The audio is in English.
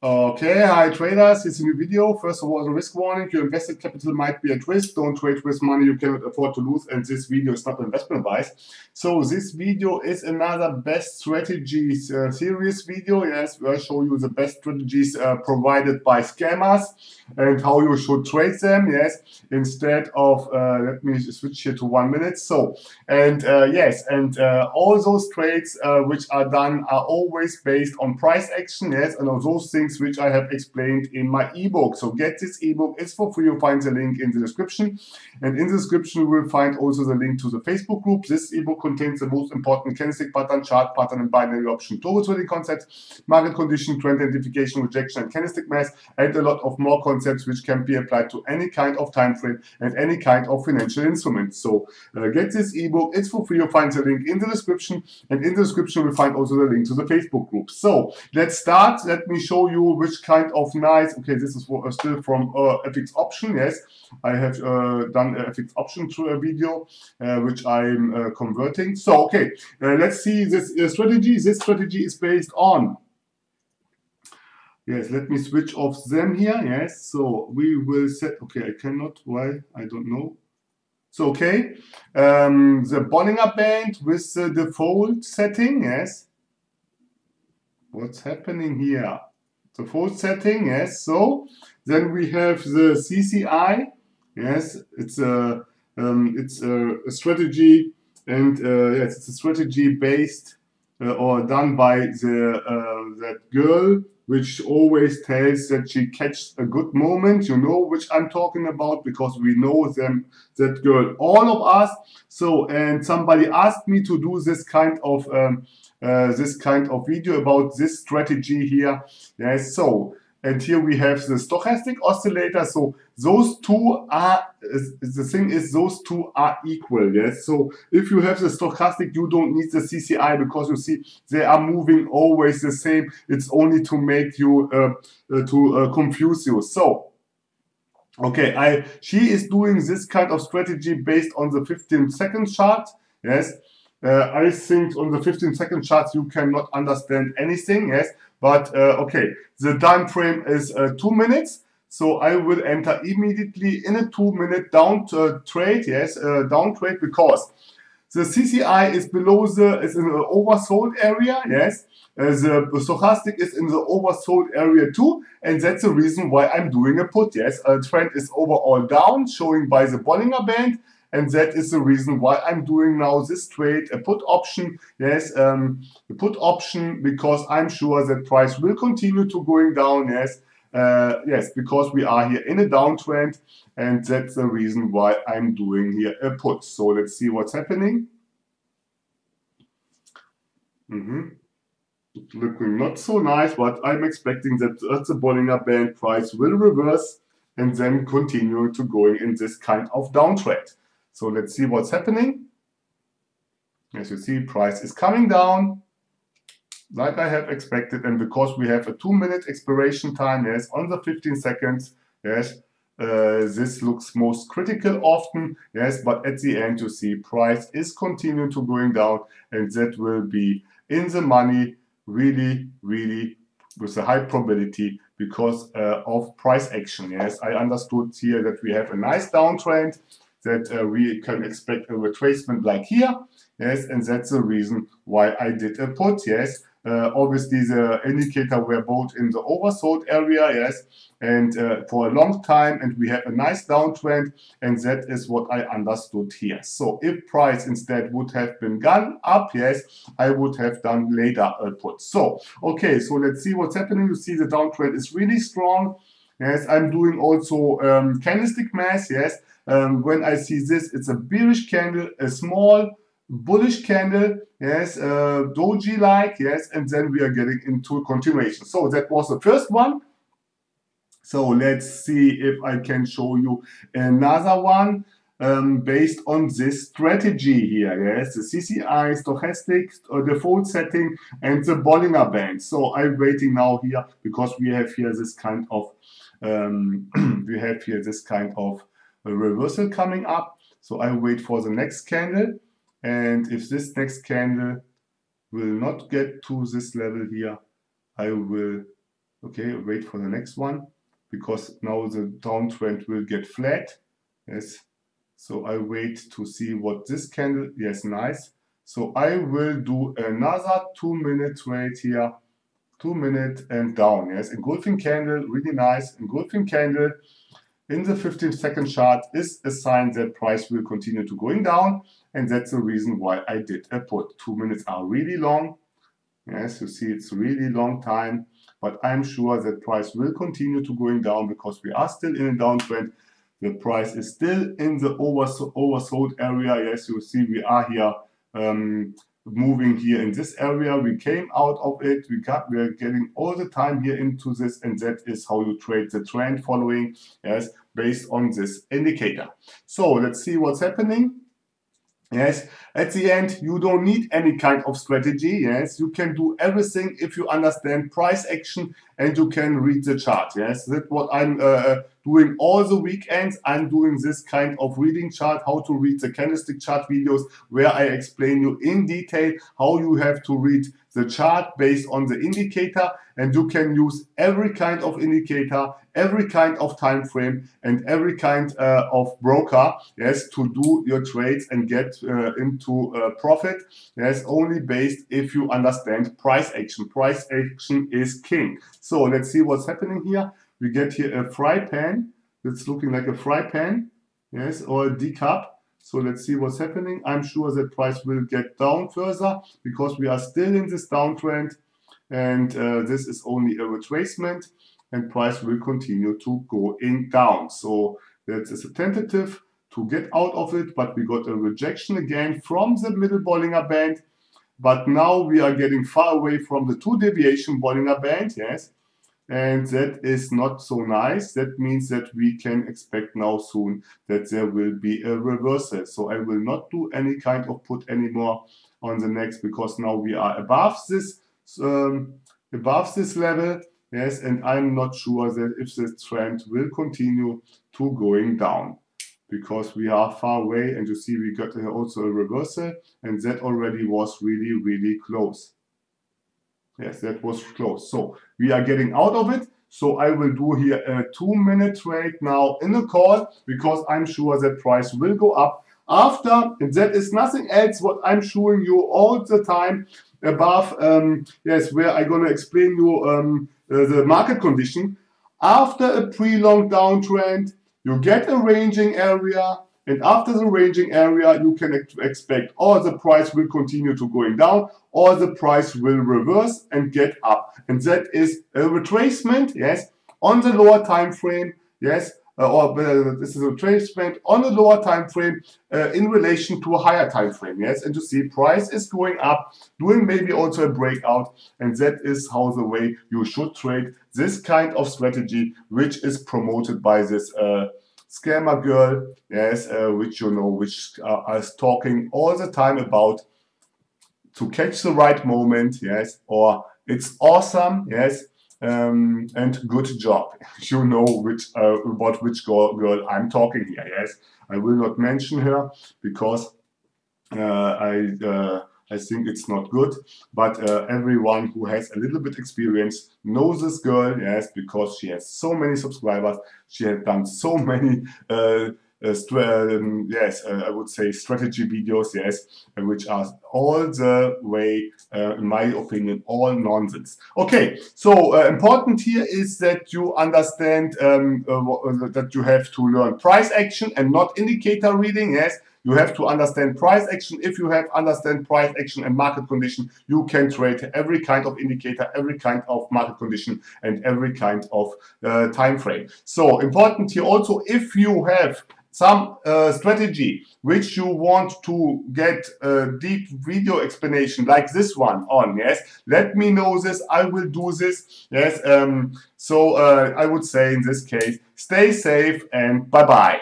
Okay, hi traders, it's a new video. First of all, the risk warning, your invested capital might be at risk. Don't trade with money you cannot afford to lose, and this video is not investment advice. So this video is another best strategies series video, yes, where I show you the best strategies provided by scammers and how you should trade them, yes, instead of, let me switch here to 1 minute. So, and all those trades which are done are always based on price action, yes, and on those things which I have explained in my ebook. So get this ebook, it's for free. You'll find the link in the description, and in the description you will find also the link to the Facebook group. This ebook contains the most important candlestick pattern, chart pattern, and binary option turbo trading concepts, market condition, trend identification, rejection, and candlestick math, and a lot of more concepts which can be applied to any kind of time frame and any kind of financial instrument. So get this ebook, it's for free. You'll find the link in the description, and in the description you'll find also the link to the Facebook group. So let's start. Let me show you which kind of nice, okay, this is still from FX option, yes, I have done a FX option to a video which I'm converting. So okay, let's see this strategy. This strategy is based on, yes, let me switch off them here, yes, so we will set, okay, I cannot, why, I don't know. So okay, the Bollinger band with the default setting, yes, what's happening here? Default setting, yes. So then we have the CCI, yes. It's a strategy, and yes, it's a strategy based or done by that girl, which always tells that she catches a good moment. You know which I'm talking about, because we know them, that girl, all of us. So, and somebody asked me to do this kind of video about this strategy here. Yes, so, and here we have the stochastic oscillator. So those two are, the thing is, those two are equal, yes. So if you have the stochastic, you don't need the CCI, because you see they are moving always the same. It's only to make you confuse you. So okay, she is doing this kind of strategy based on the 15-second chart, yes. I think on the 15-second charts you cannot understand anything, yes, but okay, the time frame is 2 minutes, so I will enter immediately in a 2-minute down trade, yes, down trade, because the CCI is below is in the oversold area, yes, the stochastic is in the oversold area too, and that's the reason why I'm doing a put, yes. Trend is overall down, showing by the Bollinger band, and that is the reason why I'm doing now this trade, a put option, yes, the put option, because I'm sure that price will continue to going down, yes, yes, because we are here in a downtrend, and that's the reason why I'm doing here a put. So let's see what's happening. Looking not so nice, but I'm expecting that the Bollinger band price will reverse and then continue to going in this kind of downtrend. So let's see what's happening. As you see, price is coming down like I have expected, and because we have a 2-minute expiration time, yes, on the 15 seconds, yes, this looks most critical often, yes, but at the end you see price is continuing to going down, and that will be in the money really, really with a high probability, because of price action, yes. I understood here that we have a nice downtrend, that we can expect a retracement like here, yes, and that's the reason why I did a put, yes. Obviously the indicator were both in the oversold area, yes, and for a long time, and we have a nice downtrend, and that is what I understood here. So if price instead would have been gone up, yes, I would have done later a put. So okay, so let's see what's happening. You see the downtrend is really strong, yes. I'm doing also candlestick math, yes. When I see this, it's a bearish candle, a small bullish candle, yes, doji-like, yes, and then we are getting into a continuation. So that was the first one. So let's see if I can show you another one based on this strategy here, yes, the CCI, stochastic, default setting, and the Bollinger band. So I'm waiting now here, because we have here this kind of reversal coming up. So I wait for the next candle, and if this next candle will not get to this level here, I will Okay, wait for the next one, because now the downtrend will get flat. Yes, so I wait to see what this candle, yes, nice. So I will do another 2-minute trade here, 2 minute and down. Yes, engulfing candle, really nice. Engulfing candle in the 15-second chart is a sign that price will continue to going down, and that's the reason why I did a put. 2 minutes are really long. Yes, you see it's really long time, but I'm sure that price will continue to going down because we are still in a downtrend. The price is still in the oversold area. Yes, you see we are here moving here in this area. We came out of it. We are getting all the time here into this, and that is how you trade the trend following, yes, based on this indicator. So let's see what's happening. Yes, at the end, you don't need any kind of strategy. Yes, you can do everything if you understand price action and you can read the chart. Yes, that's what I'm doing all the weekends. I'm doing this kind of reading chart, how to read the candlestick chart videos, where I explain you in detail how you have to read the chart based on the indicator, and you can use every kind of indicator, every kind of time frame, and every kind of broker, yes, to do your trades and get into profit. Yes, only based if you understand price action. Price action is king. So let's see what's happening here. We get here a fry pan. It's looking like a fry pan, yes, or a decup. So let's see what's happening. I'm sure that price will get down further because we are still in this downtrend, and this is only a retracement, and price will continue to go down. So that is a tentative to get out of it, but we got a rejection again from the middle Bollinger Band. But now we are getting far away from the 2-deviation Bollinger Band, yes. And that is not so nice. That means that we can expect now soon that there will be a reversal. So I will not do any kind of put anymore on the next, because now we are above this level. Yes, and I'm not sure that if this trend will continue to going down, because we are far away, and you see we got also a reversal, and that already was really, really close. Yes, that was close. So we are getting out of it. So I will do here a 2-minute trade now in a call, because I'm sure that price will go up after, and that is nothing else what I'm showing you all the time above, yes, where I'm going to explain you the market condition. After a pre-long downtrend, you get a ranging area, and after the ranging area, you can expect or the price will continue to going down, or the price will reverse and get up. And that is a retracement, yes, on the lower time frame, yes, this is a retracement on the lower time frame in relation to a higher time frame, yes. And you see price is going up, doing maybe also a breakout, and that is how the way you should trade this kind of strategy, which is promoted by this scammer girl, yes, which you know, which is talking all the time about to catch the right moment, yes, or it's awesome, yes, and good job. You know which about which girl I'm talking here, yes. I will not mention her because I think it's not good, but everyone who has a little bit experience knows this girl, yes, because she has so many subscribers. She has done so many, yes, I would say strategy videos, yes, which are all the way, in my opinion, all nonsense. Okay, so important here is that you understand that you have to learn price action and not indicator reading, yes. You have to understand price action. If you have understand price action and market condition, you can trade every kind of indicator, every kind of market condition, and every kind of time frame. So important here also, if you have some strategy which you want to get a deep video explanation like this one on, yes, let me know this. I will do this, yes. So I would say in this case, stay safe and bye-bye.